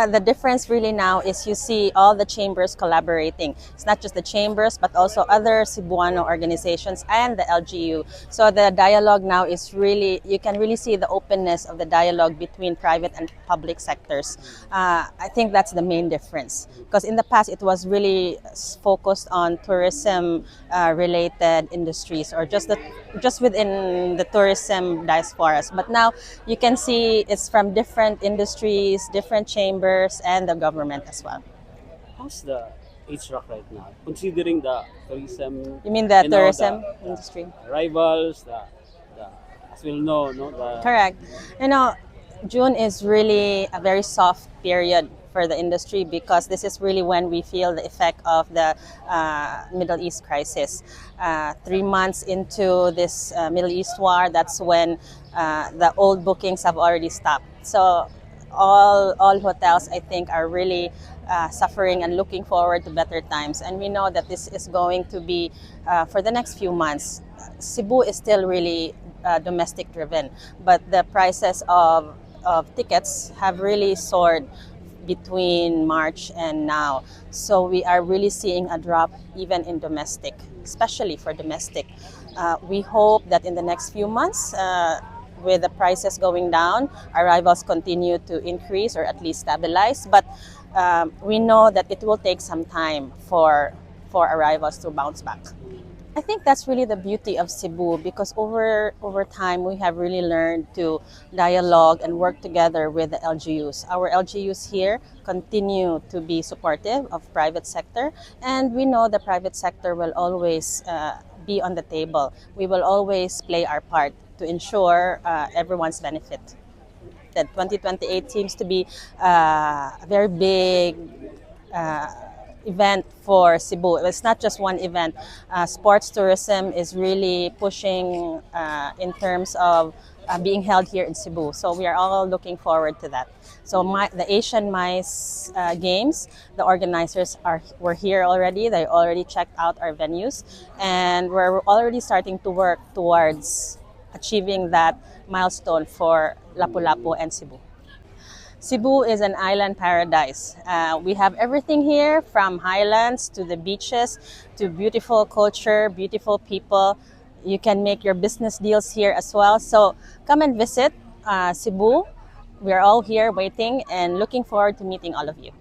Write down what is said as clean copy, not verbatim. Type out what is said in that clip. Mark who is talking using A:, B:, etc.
A: The difference really now is you see all the chambers collaborating. It's not just the chambers, but also other Cebuano organizations and the LGU. So the dialogue now is really, you can really see the openness of the dialogue between private and public sectors. I think that's the main difference. Because in the past, it was really focused on tourism related industries or just within the tourism diasporas. But now you can see it's from different industries, different chambers, and the government as well.
B: How's the HRAC right now, considering the tourism,
A: You mean the
B: you know,
A: tourism industry?
B: arrivals, the as we'll know, no, the
A: Correct. You know, June is really a very soft period for the industry because this is really when we feel the effect of the Middle East crisis. 3 months into this Middle East war, that's when the old bookings have already stopped. So all hotels, I think, are really suffering and looking forward to better times. And we know that this is going to be for the next few months. Cebu is still really domestic driven, but the prices of tickets have really soared between March and now. So we are really seeing a drop even in domestic, especially for domestic. We hope that in the next few months, with the prices going down, arrivals continue to increase or at least stabilize. But we know that it will take some time for arrivals to bounce back. I think that's really the beauty of Cebu because over time we have really learned to dialogue and work together with the LGUs. Our LGUs here continue to be supportive of private sector, and we know the private sector will always be on the table. We will always play our part to ensure everyone's benefit. That 2028 seems to be a very big event for Cebu. It's not just one event. Sports tourism is really pushing in terms of being held here in Cebu. So we are all looking forward to that. So the Asian Mice Games, the organizers were here already. They already checked out our venues, and we're already starting to work towards achieving that milestone for Lapu-Lapu and Cebu. Cebu is an island paradise. We have everything here from highlands to the beaches to beautiful culture, beautiful people. You can make your business deals here as well. So come and visit Cebu. We are all here waiting and looking forward to meeting all of you.